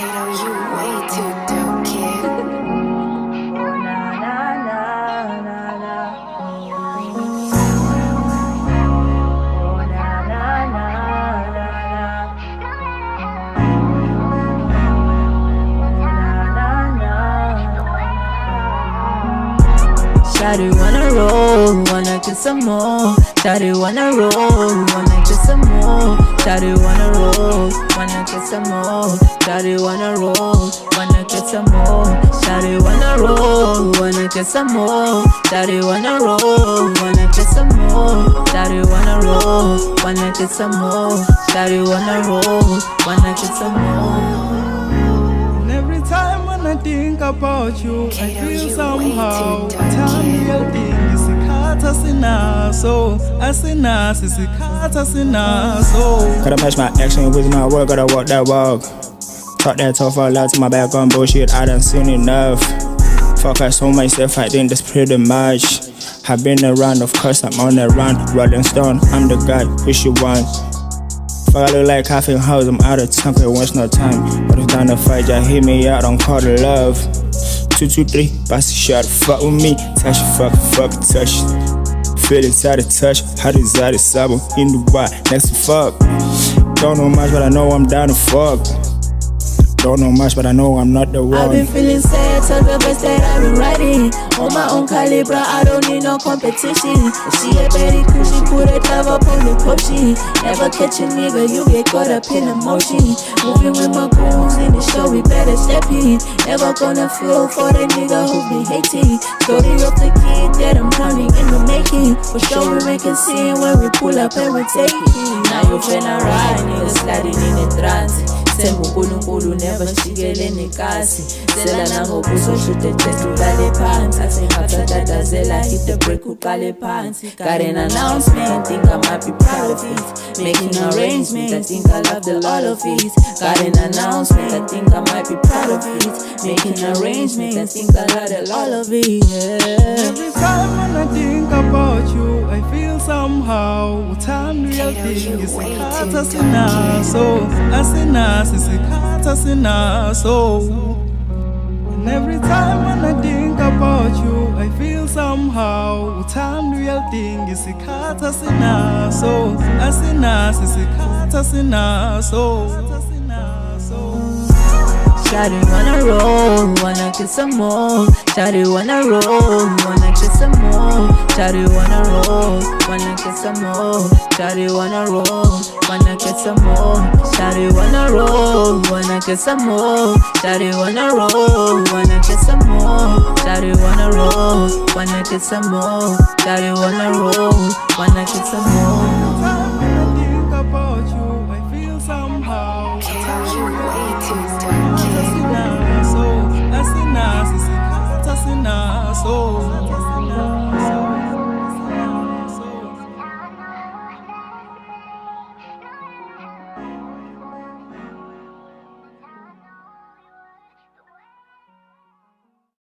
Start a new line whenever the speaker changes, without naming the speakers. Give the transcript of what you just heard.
Kato, you way too dope, kid.
Shawty wanna roll, wanna get some more. Shawty wanna roll, wanna get some more. Shawty wanna roll, wanna get some more. Shawty wanna roll, wanna get some more. Shawty wanna roll, wanna get some more. Shawty wanna roll, wanna get some more. Shawty wanna roll, wanna get some more. Shawty wanna roll, wanna get some more.
Every time when I think about you, I
Kato,
feel
you
somehow.
way too dark,
Time
kid.
real thing is isikhatha sinaso, asinaso isikhatha sinaso.
Gotta match my action with my work, gotta walk that walk. Talk that tough out loud to my back on bullshit, I done seen enough. Fuck, I saw myself, I think that's pretty much. I've been around, of course I'm on the run. Rolling Stone, I'm the guy, wish you want. Fuck, I look like coughing house, I'm out of time, can't waste no time. But if down the fight, just hit me out, don't call the love. 2, 2, 3, pass a shot, fuck with me. Touch it, fuck it, touch it. Feel inside the touch, how desire the sabo in Dubai, next to fuck. Don't know much, but I know I'm down to fuck. Don't know much, but I know I'm not the one.
I've been feeling sad, so the best that I've been writing. On my own caliber, I don't need no competition. She a berry cushy, put a dove up on the coaching. Never catch a nigga, you get caught up in emotion. Moving with my goons in the show, we better step in. Never gonna feel for the nigga who be hating. Story of the kid that I'm drowning in the making. For sure we make a scene when we pull up and we take it. Now you finna ride, niggas sliding in the trance. Sembu nkulunkulu never shikeleni kasi. Zela nangobuso shoot the chest ulale phansi. Asengatatazela hit the break uqale phansi. Got an announcement, think I might be proud of it. Making arrangements, I think I love the lot of it. Got an announcement, I think I might be proud of it. Making arrangements, I think I love the lot of it, yeah.
Every time when I think about you, I feel somehow. Time real
Kato,
thing
you
is
way
isikhatha
too dark,
sinaso, asinaso isikhatha sinaso. And every time when I think about you, I feel somehow. Time real thing is isikhatha sinaso, asinaso isikhatha sinaso.
Shawty wanna roll, wanna get some more. Shawty wanna roll, wanna get some more. Shawty wanna roll, wanna get some more. Shawty wanna roll, wanna get some more. Shawty wanna roll, wanna get some more. Shawty wanna roll, wanna get some more. Shawty wanna roll, wanna get some more. Shawty wanna roll, wanna get some more.
Time when I think about you, I feel somehow.
Kato, you way too dark, kid.
Asinaso, asinaso isikhatha sinaso.